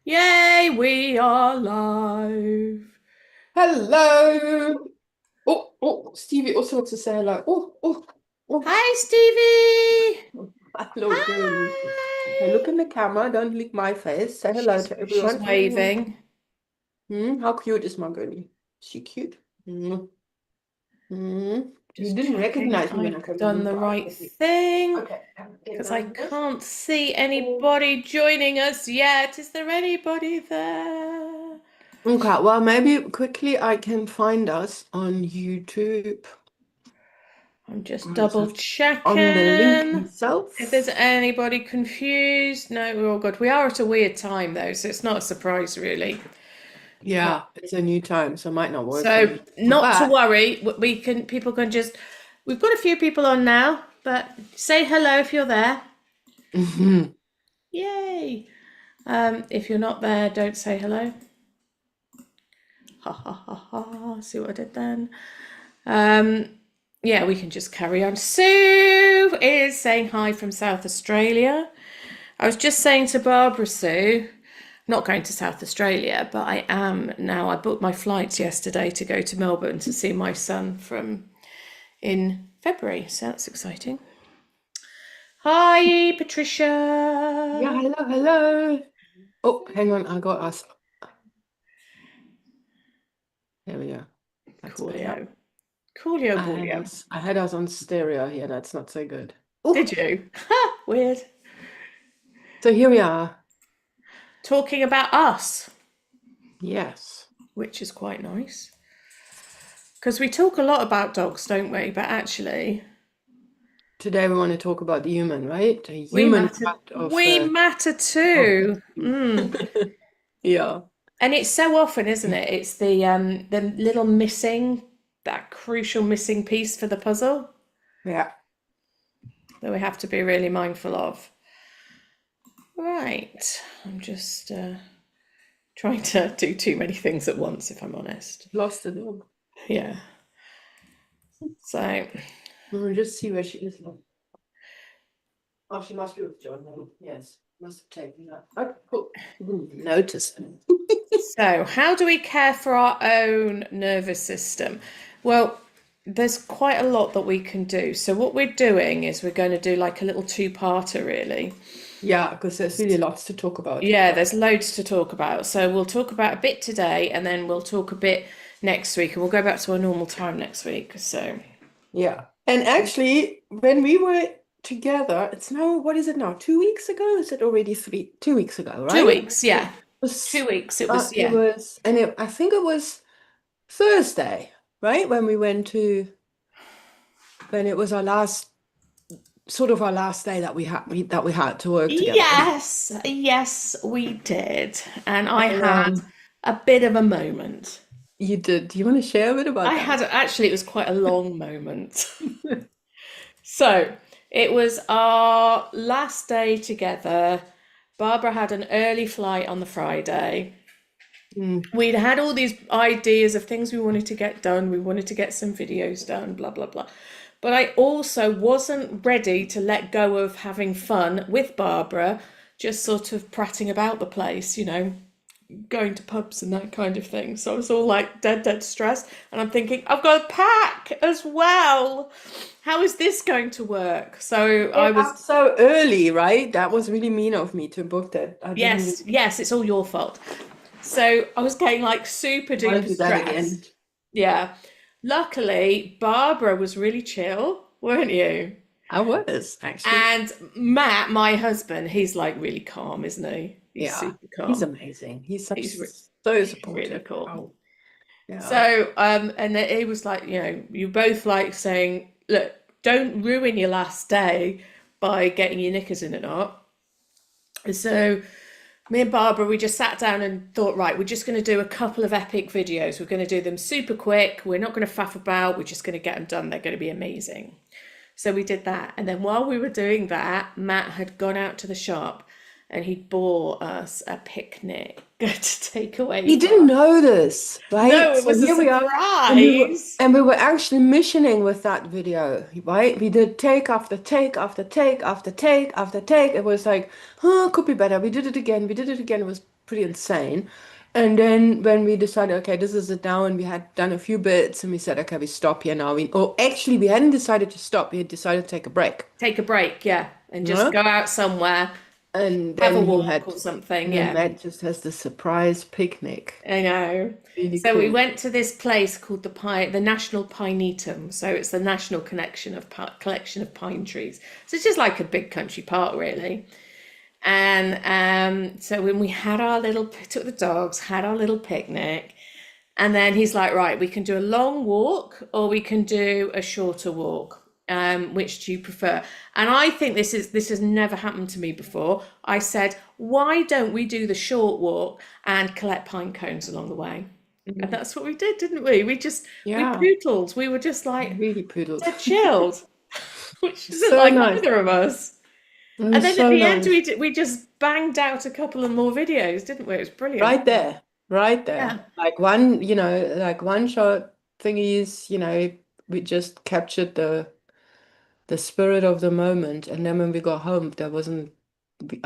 Yay, we are live. Hello. Oh, Stevie also wants to say hello. Oh. Hi, Stevie. Hello, girl. Hey, Hi. look in the camera. Don't lick my face. Say hello She's to she's everyone. waving. How cute is my girlie? Is she cute? Hmm. You Just didn't checking recognize me when I I've came in, done the but I right can see. thing Okay, get because I down this. can't see Oh. anybody joining us yet. Is there anybody there? Okay, well, maybe quickly I can find us on YouTube. I'm just I just double have to on the link checking. If there's itself. anybody confused, no, we're all good. We are at a weird time though, so it's not a surprise really. Yeah, it's a new time, so it might not work for So me. not to But worry, people can just, we've got a few people on now, but say hello if you're there. Yay. If you're not there, don't say hello. Ha ha ha ha. See what I did then? Um, yeah, we can just carry on. Sue is saying hi from South Australia. I was just saying to Barbara Sue, not going to South Australia, but I am now. I booked my flights yesterday to go to Melbourne to see my son from in February, so that's exciting. Hi, Yeah, Patricia. hello. Oh, hang on, I got us. There we go. That's better. Coolio. Coolio, I had boolio. us, I had us on stereo here. That's not so good. Did Oh, you? Ha, weird. so here we are. Talking about us, Yes. which is quite nice. Because we talk a lot about dogs, don't we? But actually, Today we want to talk about the human, right? The we human matter. part We matter of too. it. Yeah. And it's so often, isn't it? It's the little missing, that crucial missing piece for the puzzle Yeah. that we have to be really mindful of. Right. I'm just trying to do too many things at once, if I'm honest. Lost the dog. Yeah. So, We'll just see where she is now. Oh, she must be with John now. Yes. Must have taken that. Okay, cool. Didn't even notice. how do we care for our own nervous system? Well, there's quite a lot that we can do. So, what we're doing is we're going to do like a little two-parter, really. Yeah, because there's really lots to talk about. Yeah, there's loads to talk about. So, we'll talk about a bit today and then we'll talk a bit next week and we'll go back to our normal time next week. So, Yeah. And actually, when we were together, it's now, what is it now? 2 weeks ago? Is it already three? 2 weeks ago, two right? weeks, yeah. Was, 2 weeks, it yeah. was, and I think it was Thursday, right? When we went to, when it was our last, sort of our last day that we had to work together. Yes, yes, we did. And I And had a bit of a moment. you did. Do you want to share a bit about I that? had actually, it was quite a long moment. So it was our last day together. Barbara had an early flight on the Friday. Mm. We'd had all these ideas of things we wanted to get done. We wanted to get some videos done, blah, blah, blah. But I also wasn't ready to let go of having fun with Barbara, just sort of prattling about the place, going to pubs and that kind of thing. So I was all like dead stressed. And I'm thinking, I've got to pack as well. How is this going to work? So I Get was, up so early, right? That was really mean of me to book that. I didn't really yes, it's all your fault. So I was getting like super want to duper do that again. stressed. Yeah. Luckily, Barbara was really chill, weren't you? I was actually. And Matt, my husband, he's like really calm, isn't he? He's Yeah, super he's calm. amazing. He's re- So he's really supportive. cool. Oh, yeah. So, and then he was like, you both like saying, look, don't ruin your last day by getting your knickers in a knot. So, me and Barbara, we just sat down and thought, right, we're just going to do a couple of epic videos. We're going to do them super quick. We're not going to faff about. We're just going to get them done. They're going to be amazing. So we did that. And then while we were doing that, Matt had gone out to the shop and he bought us a picnic to take away He from didn't us. know this, right? No, it So was a here we are, surprise. and we were actually missioning with that video, right? We did take after take after take after take after take. It was like, oh, could be better. We did it again. We did it again. It was pretty insane. And then when we decided, okay, this is it now, and we had done a few bits, and we said, okay, we stop here now. Or actually, we hadn't decided to stop. We had decided to take a break. Take a break, yeah, and just Yeah. go out somewhere, And have a then walk or something, yeah. Matt just has the surprise picnic. I know. Really So we cool. went to this place called the National Pinetum. So it's the national collection of pine trees. So it's just like a big country park, really. And so when we had our little took the dogs, had our little picnic, and then he's like, right, we can do a long walk or we can do a shorter walk. Which do you prefer? And I think this has never happened to me before. I said, why don't we do the short walk and collect pine cones along the way? And Mm. that's what we did, didn't we? We Yeah, poodled. We were just like really poodled. dead chilled, which isn't So like nice. either of us. It And was then at so the end, nice. we just banged out a couple of more videos, didn't we? It was brilliant. Right there, right there. Yeah, Like one, like one shot thingies, we just captured the spirit of the moment. And then when we got home, there wasn't,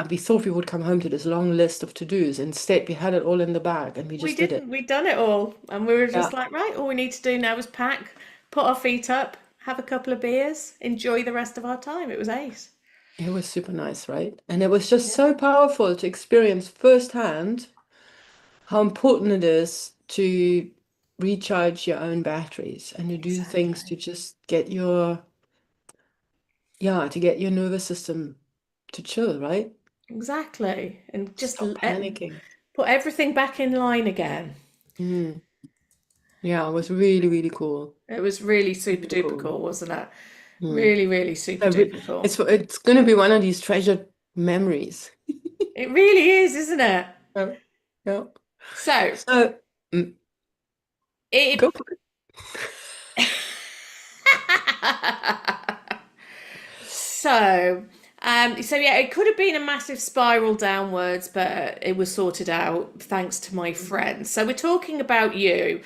we thought we would come home to this long list of to-dos. Instead, we had it all in the bag and we we just did it. didn't. We'd done it all, and we were Yeah, just like, right, all we need to do now is pack, put our feet up, have a couple of beers, enjoy the rest of our time. It was ace. it was super nice, right? And it was just so powerful to experience firsthand how important it is to recharge your own batteries and to do things Exactly. to just get your nervous system to chill, right? Exactly. And just Stop panicking. put everything back in line again. Mm. Yeah, it was really, really cool. It was really super Really duper cool. cool, wasn't it? Mm. Really, really super So duper cool. it's going to be one of these treasured memories. It really is, isn't it? Yeah. Yeah. So So, mm, go it for it. so so yeah, it could have been a massive spiral downwards, but it was sorted out thanks to my friend. So we're talking about you.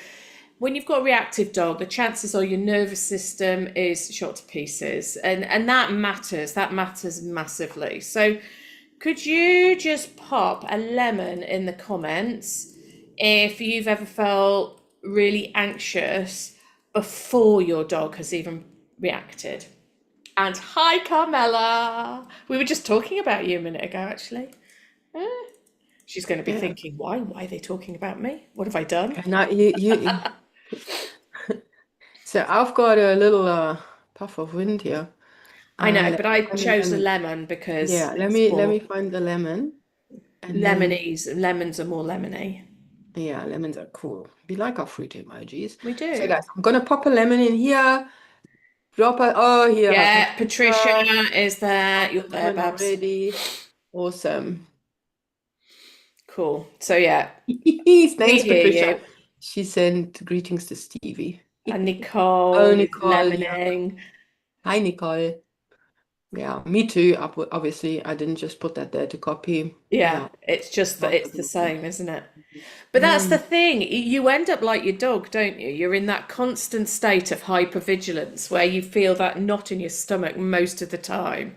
When you've got a reactive dog, the chances are your nervous system is shot to pieces, and that matters. That matters massively. So could you just pop a lemon in the comments if you've ever felt really anxious before your dog has even reacted? And hi, Carmela. We were just talking about you a minute ago, actually. Eh, she's going to be Yeah. thinking, why? Why are they talking about me? What have I done? And now so I've got a little puff of wind here. I know, Let but me I find the chose the lemon. lemon because Yeah, let it's me more find the lemon. And then lemonies. Lemons are more lemony. yeah, lemons are cool. We like our fruit emojis. We So do. guys, I'm gonna pop a lemon in here. Drop it. Oh, here, Yeah, Patricia Patricia. is there. Drop You're the there, lemon Babs. already. Awesome. Cool. So yeah, we Thanks, hear Patricia. you. She sent greetings to Stevie. And Oh, Nicole is Nicole. Yeah. lemoning. Hi, Nicole. Yeah, me too. Obviously, I didn't just put that there to copy. Yeah, Yeah. it's just that Lots it's of the lemon. same, isn't it? But that's the Mm. thing. You end up like your dog, don't you? You're in that constant state of hypervigilance where you feel that knot in your stomach most of the time.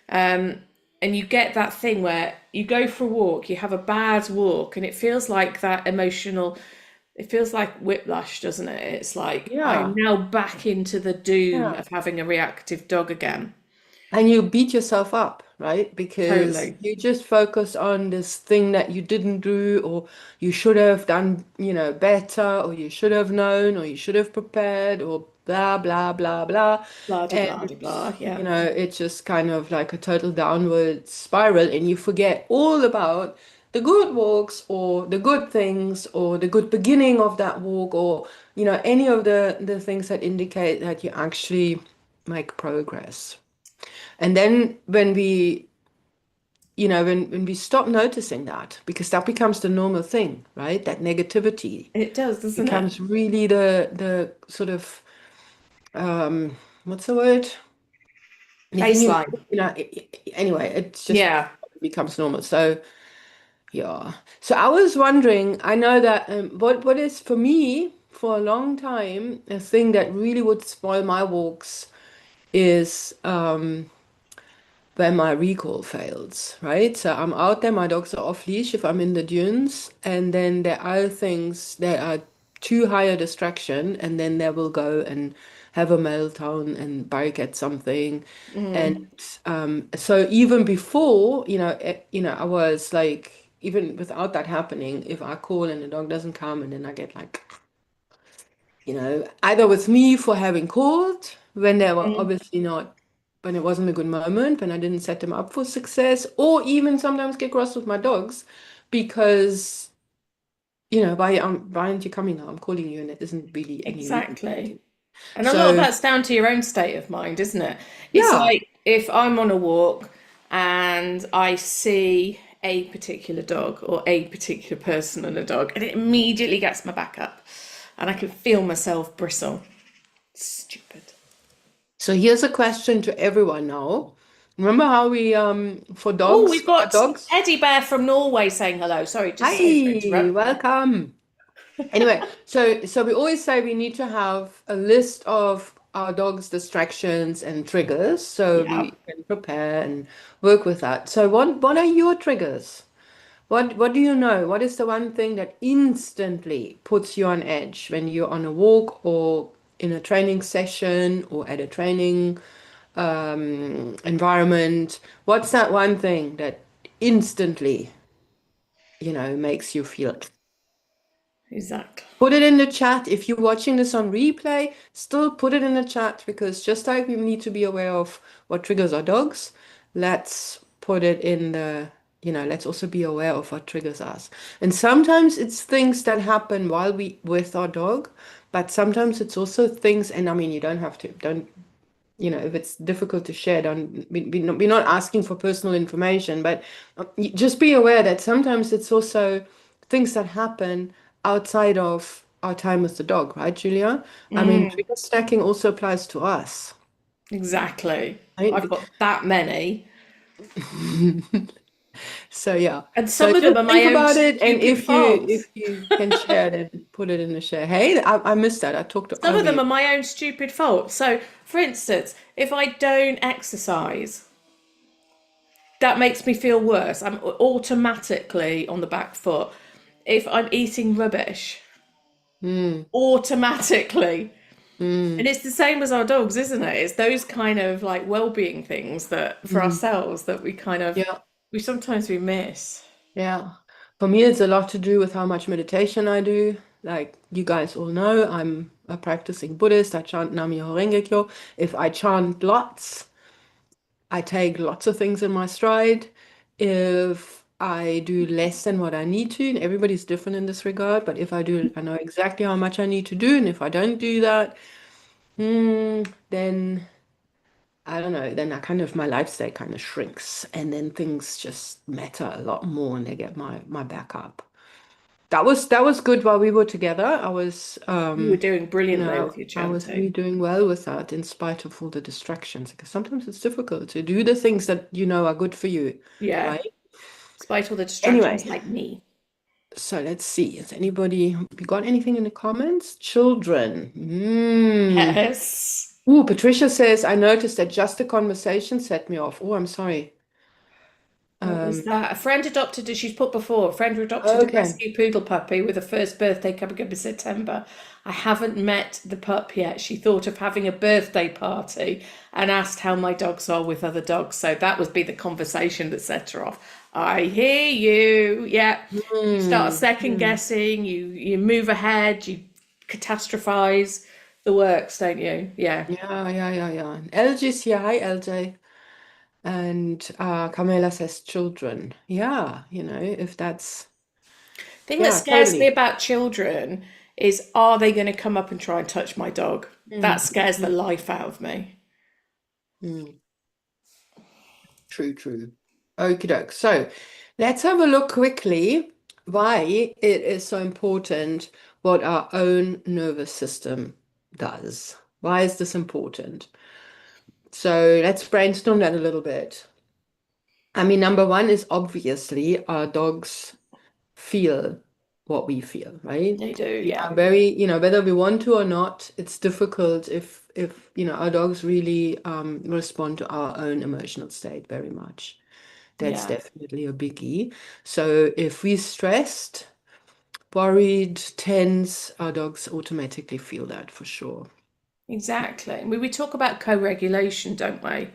Um, and you get that thing where you go for a walk, you have a bad walk, and it feels like that emotional, it feels like whiplash, doesn't it? It's like I'm Yeah. now back into the doom Yeah. of having a reactive dog again. And you beat yourself up, right? Because Totally. you just focus on this thing that you didn't do, or you should have done, better, or you should have known, or you should have prepared, or blah, blah, blah, blah. Blah de blah And, de blah. Yeah. it's just kind of like a total downward spiral, and you forget all about the good walks, or the good things, or the good beginning of that walk, or, any of the things that indicate that you actually make progress. And then when we stop noticing that, because that becomes the normal thing, right? That negativity It does, doesn't it? becomes really the sort of what's the word? Anything Baseline. anyway, it's just Yeah. becomes normal. So yeah. So I was wondering, I know that what is for me for a long time a thing that really would spoil my walks is when my recall fails, right? So I'm out there, my dogs are off leash if I'm in the dunes, and then there are things that are too high a distraction, and then they will go and have a meltdown and bark at something. And Mm, so even before, I was like, even without that happening, if I call and the dog doesn't come, and then I get like, either with me for having called when they were mm. obviously not, when it wasn't a good moment, when I didn't set them up for success, or even sometimes get cross with my dogs because, why aren't you coming now? I'm calling you and it isn't really any reason. Exactly. And a lot of So, that's down to your own state of mind, isn't it? It's yeah. like if I'm on a walk and I see a particular dog or a particular person and a dog, and it immediately gets my back up and I can feel myself bristle. Stupid. So here's a question to everyone now. Remember how we, for Oh, dogs, we've for our got dogs? Teddy Bear from Norway saying hello. Sorry to Hi, interrupt. welcome. Anyway, so we always say we need to have a list of our dog's distractions and triggers so Yeah. we can prepare and work with that. So what are your triggers? What do you know? What is the one thing that instantly puts you on edge when you're on a walk or in a training session or at a training environment? What's that one thing that instantly, makes you feel? Exactly. Put it in the chat. If you're watching this on replay, still put it in the chat because just like we need to be aware of what triggers our dogs, let's put it in let's also be aware of what triggers us. And sometimes it's things that happen while we with our dog, but sometimes it's also things, and I mean, you don't have to, don't, if it's difficult to share, don't, we're not asking for personal information, but just be aware that sometimes it's also things that happen outside of our time with the dog, right, Julia? I mean, Mm, trigger stacking also applies to us, exactly. I've right? got that many. So yeah. And So some of them just are my think own about it, and stupid if you faults. if you can share it, put it in the share. Hey, I missed that. I talked Some of over them you. are my own stupid faults. So, for instance, if I don't exercise, that makes me feel worse. I'm automatically on the back foot. If I'm eating rubbish, Mm, automatically. And mm, it's the same as our dogs, isn't it? It's those kind of like well-being things that for mm. ourselves that Yeah. we sometimes we miss. Yeah. For me, it's a lot to do with how much meditation I do. Like you guys all know, I'm a practicing Buddhist. I chant Nam-myoho Renge Kyo. If I chant lots, I take lots of things in my stride. If I do less than what I need to, and everybody's different in this regard, but if I do, I know exactly how much I need to do. And if I don't do that, then I don't know, then I kind of my life state kind of shrinks and then things just matter a lot more and they get my back up. That was good while we were together. You were doing brilliantly with your I was really chanting. doing well with that in spite of all the distractions because sometimes it's difficult to do the things that you know are good for you, Yeah, right? despite all the distractions Anyway, like me. so let's see. Has anybody you got anything in the comments? Children. Mm. Yes. Ooh, Patricia says, I noticed that just the conversation set me off. Oh, I'm sorry. What was Um, that? A friend adopted, as she's put before, a friend adopted a okay. rescue poodle puppy with a first birthday coming up in September. I haven't met the pup yet. She thought of having a birthday party and asked how my dogs are with other dogs. So that would be the conversation that set her off. I hear you. Yeah. You start Hmm. second Hmm. guessing, you move ahead, you catastrophize the works, don't you? Yeah. Yeah, yeah, yeah, yeah. And LG's here. Hi, LJ. And Camila says children. Yeah, if that's, Thing that yeah, scares me totally. about children is are they going to come up and try and touch my dog? That Mm, scares the mm, life out of me. mm. True, true. Okie doke. So let's have a look quickly why it is so important what our own nervous system does. Why is this important? So let's brainstorm that a little bit. I mean, number one is obviously our dogs feel what we feel, right? They do, We yeah. are very, whether we want to or not, it's difficult if our dogs really respond to our own emotional state very much. That's Yeah, definitely a biggie. So if we're stressed, worried, tense, our dogs automatically feel that for sure. exactly. We talk about co-regulation, don't we?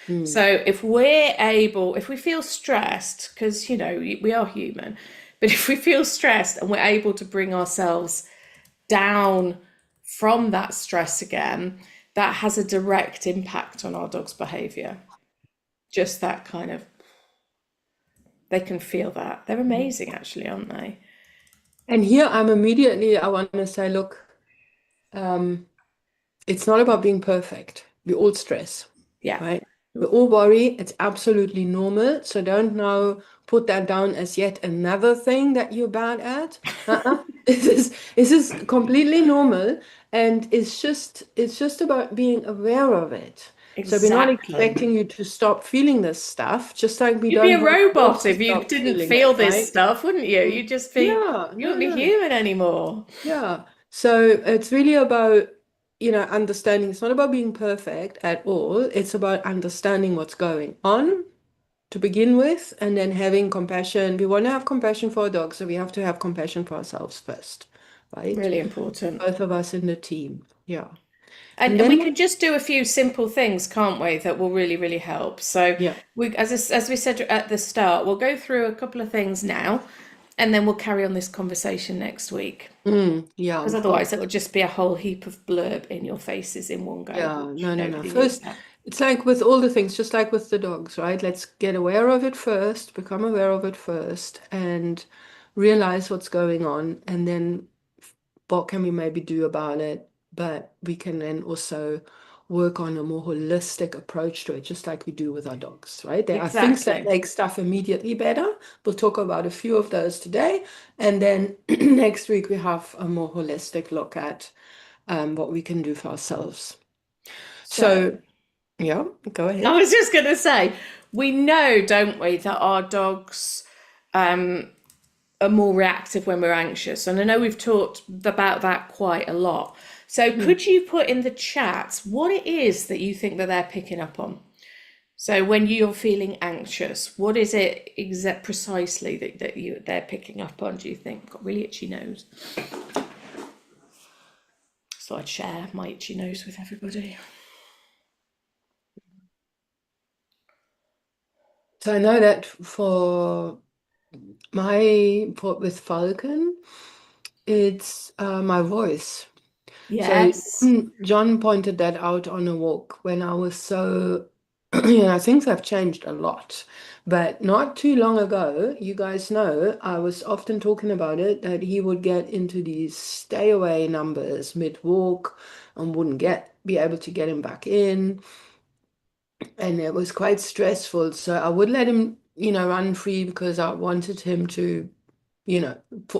Mm. So if we feel stressed, because we are human, but if we feel stressed and we're able to bring ourselves down from that stress again, that has a direct impact on our dog's behavior. Just that kind of, they can feel that. They're amazing, actually, aren't they? And here I want to say, look, um, it's not about being perfect. We all stress, Yeah. right? We all worry. It's absolutely normal. So don't now put that down as yet another thing that you're bad at. Uh-uh. This is completely normal, and it's just about being aware of it. So we're not Exactly. expecting you to stop feeling this stuff, just like we You'd be don't a want dogs robot to if you stop didn't feeling it, feel this right? stuff, wouldn't you? Mm. Yeah, You no, wouldn't be no. human anymore. Yeah. So it's really about, understanding. It's not about being perfect at all. It's about understanding what's going on to begin with, and then having compassion. We want to have compassion for our dogs, so we have to have compassion for ourselves first, right? Really important. Both of us in the team. Yeah. And And we then, can just do a few simple things, can't we, that will really, really help. So yeah. as we said at the start, we'll go through a couple of things now, and then we'll carry on this conversation next week. Yeah. Because otherwise, it will just be a whole heap of blurb in your faces in one go, Yeah. which No, no, no. nobody needs First, that. it's like with all the things, just like with the dogs, right? Let's get aware of it first, become aware of it first, and realize what's going on, and then what can we maybe do about it? But we can then also work on a more holistic approach to it, just like we do with our dogs, right? There are things that Exactly. make stuff immediately better. We'll talk about a few of those today. And then next week, we have a more holistic look at what we can do for ourselves. So So, yeah, go I ahead. was just going to say, we know, don't we, that our dogs are more reactive when we're anxious. And I know we've talked about that quite a lot. So Hmm. could you put in the chat what it is that you think that they're picking up on? So when you're feeling anxious, what is it precisely that they're picking up on, do you think? I've got really itchy nose. So I'd share my itchy nose with everybody. So I know that with Falcon, it's my voice. So Yes. John pointed that out on a walk when I was so, things have changed a lot. But not too long ago, you guys know, I was often talking about it, that he would get into these stay away numbers mid-walk and wouldn't be able to get him back in. And it was quite stressful. So I would let him, run free because I wanted him to, you know,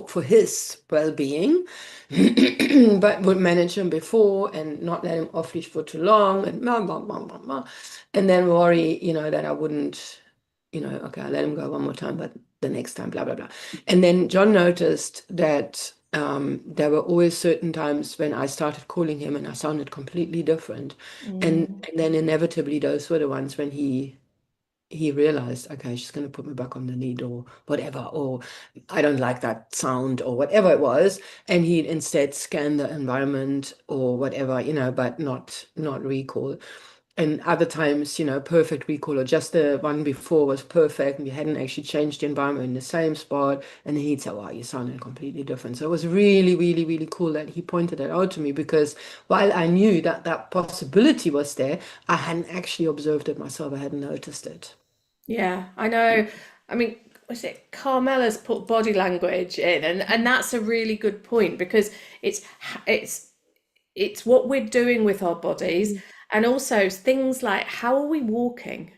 for his well-being, but would manage him before and not let him off leash for too long and blah, blah, blah, blah, blah. And then worry, that I wouldn't, okay, I'll let him go one more time, but the next time, blah, blah, blah. And then John noticed that there were always certain times when I started calling him and I sounded completely different. And then inevitably those were the ones when he realized, okay, she's going to put me back on the lead or whatever, or I don't like that sound or whatever it was. And he'd instead scan the environment or whatever, but not recall. And other times, perfect recall or just the one before was perfect and you hadn't actually changed the environment in the same spot. And then he'd say, wow, you sounded completely different. So it was really, really, really cool that he pointed that out to me because while I knew that that possibility was there, I hadn't actually observed it myself. I hadn't noticed it. Yeah, I know. I mean, was it Carmela's put body language in, and that's a really good point because it's it's it's what we're doing with our bodies, and also things like how are we walking?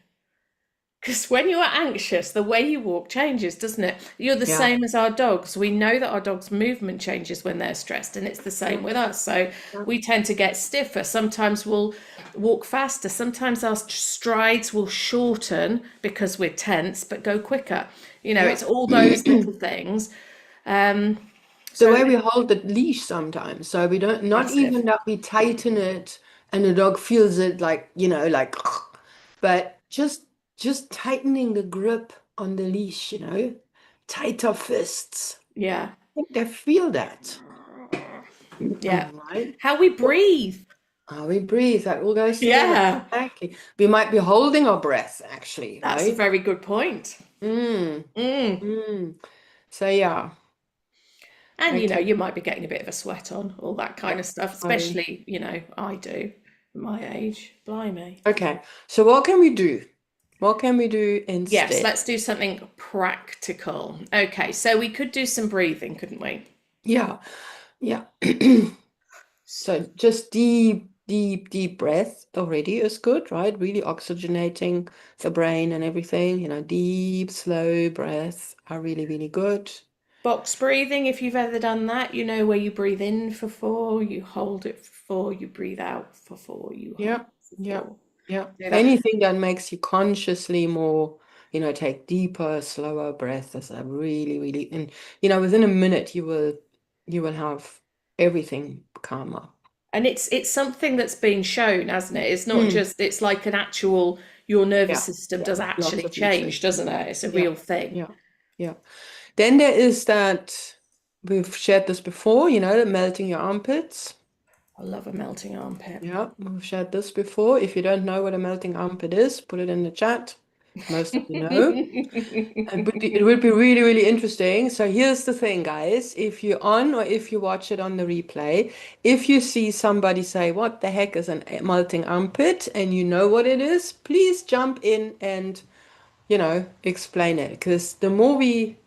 Because when you're anxious, the way you walk changes, doesn't it? You're the Yeah. same as our dogs. We know that our dogs' movement changes when they're stressed, and it's the Yeah. same with us. So Yeah. we tend to get stiffer. Sometimes we'll walk faster. Sometimes our strides will shorten because we're tense, but go quicker. Yeah. It's all those little things. Um, The so way we hold the leash sometimes. So we don't, not massive. even that we tighten it and the dog feels it like, like, but just tightening the grip on the leash, tighter fists. Yeah. I think they feel that. Yeah. Right? How we breathe. How we breathe, that all goes together. Yeah. Exactly. We might be holding our breath, actually, That's a right? very good point. Mm, Mm. mm. So yeah, And okay. you might be getting a bit of a sweat on, all that kind Yeah. of stuff, I especially, I do at my age. Blimey. Okay. So what can we do? What can we do Yes, instead? let's do something practical. Okay, so we could do some breathing, couldn't we? Yeah. Yeah. So just deep, deep, deep breath already is good, right? Really oxygenating the brain and everything. Deep, slow breaths are really, really good. Box breathing, if you've ever done that, where you breathe in for 4, you hold it for 4, you breathe out for 4, you hold Yeah. it for Yeah. 4. Yeah. Yeah, that. Anything that makes you consciously more, take deeper, slower breaths is a really, really, and within a minute you will have everything calmer. And it's something that's been shown, hasn't it? It's not Mm. just, it's like an actual, your nervous Yeah. system Yeah. does Lots actually of research. change, doesn't it? It's a Yeah. real thing. Yeah. Yeah. Then there is that, we've shared this before, the melting your armpits. I love a melting armpit. Yeah, we've shared this before. If you don't know what a melting armpit is, put it in the chat. Most of you know. It would be really, really interesting. So here's the thing, guys. If you're on or if you watch it on the replay, if you see somebody say, "What the heck is a melting armpit?" and you know what it is, please jump in and, explain it. Because the more we,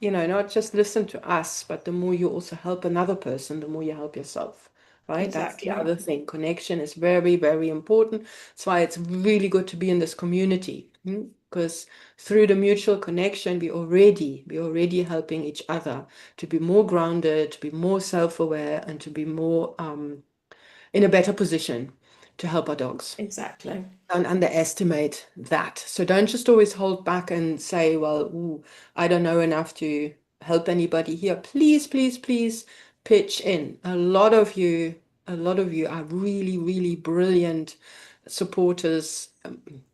not just listen to us, but the more you also help another person, the more you help yourself, right? That's the Exactly. other thing. Connection is very, very important. That's why it's really good to be in this community, because through the mutual connection, we already helping each other to be more grounded, to be more self-aware, and to be more in a better position to help our dogs. Exactly. Don't underestimate that. So don't just always hold back and say, well, ooh, I don't know enough to help anybody here. Please, please, please pitch in. A lot of you are really, really brilliant supporters.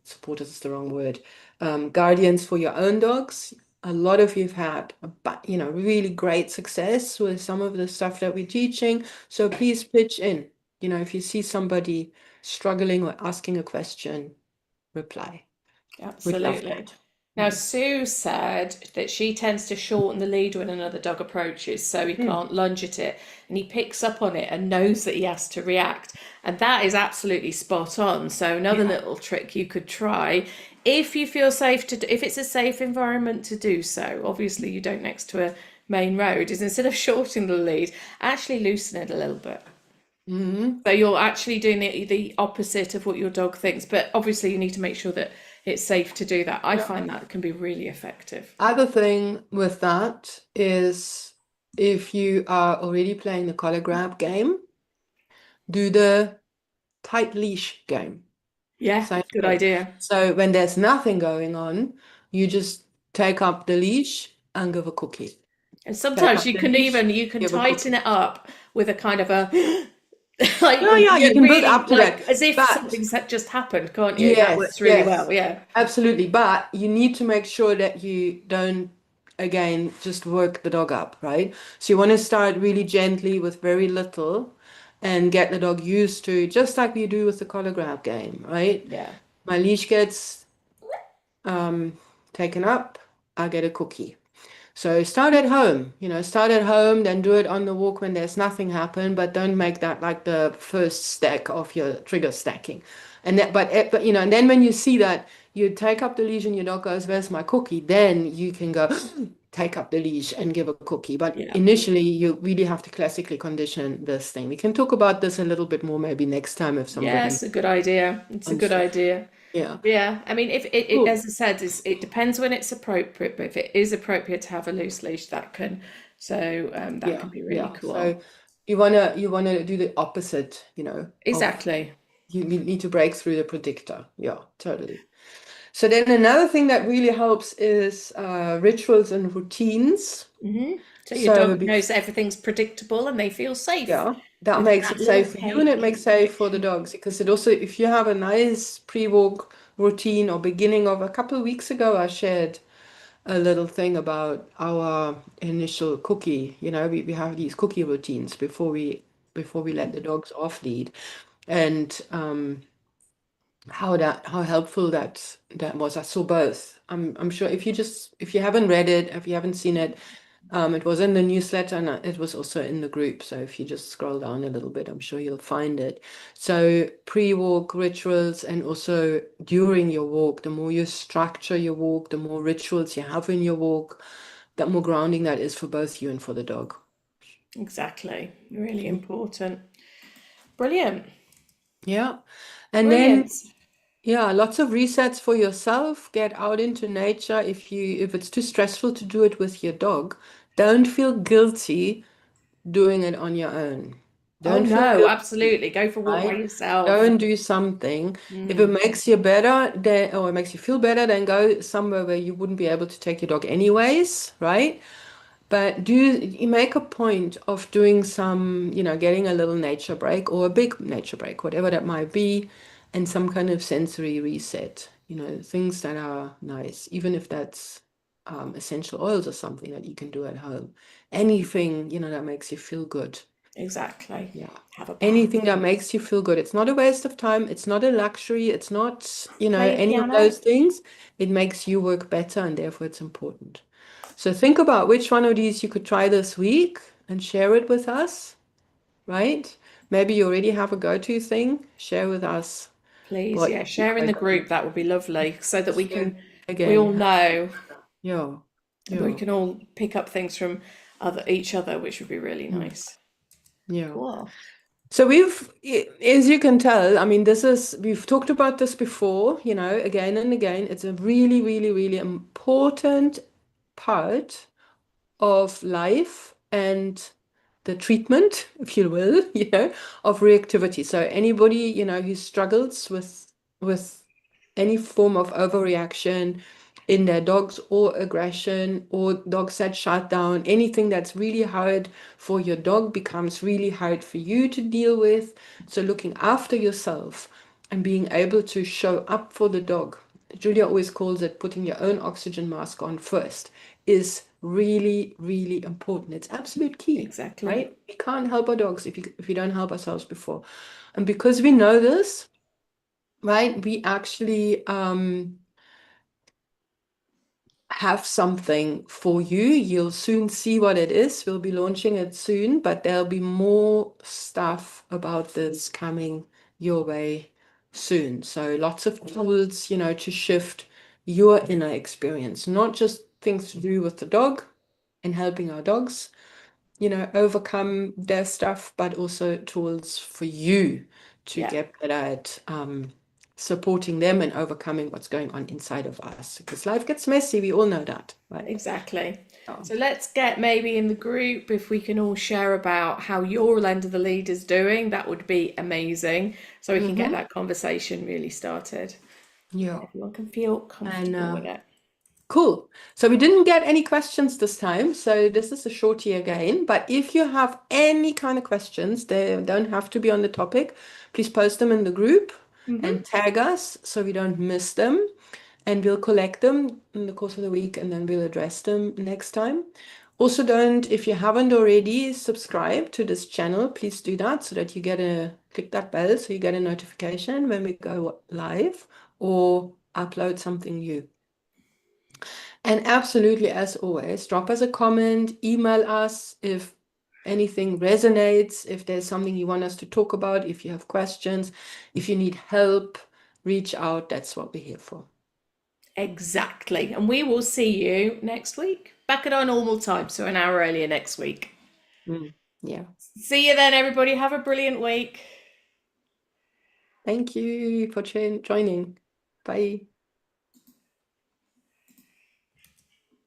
Supporters is the wrong word. Guardians for your own dogs. A lot of you've had, really great success with some of the stuff that we're teaching. So please pitch in. If you see somebody struggling or asking a question, reply. We'd love Absolutely. that. Now, Sue said that she tends to shorten the lead when another dog approaches, so he Mm. can't lunge at it, and he picks up on it and knows that he has to react. And that is absolutely spot on. So, another Yeah. little trick you could try if you feel safe if it's a safe environment to do so. Obviously, you don't next to a main road, is instead of shortening the lead, actually loosen it a little bit. Mhm. So you're actually doing the opposite of what your dog thinks, but obviously you need to make sure that it's safe to do that. I Yeah. find that can be really effective. Other thing with that is if you are already playing the collar grab game, do the tight leash game. Yeah, Same good thing. idea. So when there's nothing going on, you just take up the leash and give a cookie. And Take sometimes up you the can leash, even you can give a tighten cookie. it up with a kind of a like Yeah, yeah, you can build really up to like that. as if But something's just happened, can't you? That yes, works really yes, well. Yeah. absolutely. But you need to make sure that you don't, again, just work the dog up, right? So you want to start really gently with very little and get the dog used to, just like we do with the collar grab game, right? Yeah. My leash gets um, taken up, I get a cookie. So start at home, then do it on the walk when there's nothing happen, but don't make that like the first stack of your trigger stacking. And that, but and then when you see that, you take up the leash and your dog goes, "Where's my cookie?" Then you can go take up the leash and give a cookie. But Yeah. initially, you really have to classically condition this thing. We can talk about this a little bit more maybe next time if Yeah, somebody it's a good idea. It's a wants good to. idea. Yeah. Yeah, I mean, if Cool. as I said, it depends when it's appropriate, but if it is appropriate to have a loose leash, that Yeah. can be really Yeah. So cool. you wanna do the opposite, of Exactly. you need to break through the predictor. Yeah, totally. So then another thing that really helps is rituals and routines. So your So dog knows everything's predictable and they feel safe yeah, that within makes that it little safe for you and it cage makes of safe for the prediction. dogs because it also, if you have a nice pre-walk routine or beginning of a couple of weeks ago, I shared a little thing about our initial cookie. You know, we have these cookie routines before we let the dogs off lead. And how helpful that was. I saw both. I'm sure if you haven't read it, if you haven't seen it, it was in the newsletter and it was also in the group. So if you just scroll down a little bit, I'm sure you'll find it. So pre-walk rituals and also during your walk, the more you structure your walk, the more rituals you have in your walk, that more grounding that is for both you and for the dog. Exactly. Really important. Brilliant. Yeah. And then Brilliant. yeah, lots of resets for yourself. Get out into nature. If it's too stressful to do it with your dog, don't feel guilty doing it on your own. Oh Don't feel no, guilty, absolutely. Go for a walk by right? yourself. Go and do something. If it Mm, makes you better, then or it makes you feel better, then go somewhere where you wouldn't be able to take your dog anyways, right? But do you make a point of doing some, getting a little nature break or a big nature break, whatever that might be, and some kind of sensory reset, things that are nice, even if that's essential oils or something that you can do at home. Anything, that makes you feel good. exactly. Yeah. Have a bath. Anything that makes you feel good. It's not a waste of time. It's not a luxury. It's not, Play a any of piano. those things. It makes you work better and therefore it's important. So think about which one of these you could try this week and share it with us, right? Maybe you already have a go-to thing. Share with us Please, what yeah, you share in try the going. group. That would be lovely so that Share we all again. know, Yeah. we Yeah. can all pick up things from each other, which would be really Mm. nice. Yeah. Cool. So as you can tell, I mean, we've talked about this before, again and again. It's a really, really, really important part of life and the treatment, if you will, of reactivity. So anybody, who struggles with any form of overreaction in their dogs or aggression or dogs that shut down, anything that's really hard for your dog becomes really hard for you to deal with. So looking after yourself and being able to show up for the dog. Julia always calls it putting your own oxygen mask on first, is really, really important. It's absolute key, Exactly. right? We can't help our dogs if we don't help ourselves before. And because we know this, right, we actually have something for you. You'll soon see what it is. We'll be launching it soon, but there'll be more stuff about this coming your way soon. So lots of tools, to shift your inner experience, not just things to do with the dog and helping our dogs, overcome their stuff, but also tools for you to Yeah, get better at supporting them and overcoming what's going on inside of us. Because life gets messy, we all know that, right? exactly. Oh. So let's get maybe in the group if we can all share about how your end of the lead is doing. That would be amazing. So we can get Mm-hmm. that conversation really started. Yeah. Everyone can feel And comfortable with it. cool. So we didn't get any questions this time, so this is a shorty again. But if you have any kind of questions, they don't have to be on the topic. Please post them in the group Hmm. and tag us so we don't miss them. And we'll collect them in the course of the week and then we'll address them next time. Also, if you haven't already subscribed to this channel, please do that so that click that bell so you get a notification when we go live or upload something new. And absolutely, as always, drop us a comment, email us if anything resonates, if there's something you want us to talk about, if you have questions, if you need help, reach out. That's what we're here for. Exactly. And we will see you next week. Back at our normal time, so an hour earlier next week. Mm, yeah. See you then, everybody. Have a brilliant week. Thank you for joining. Bye.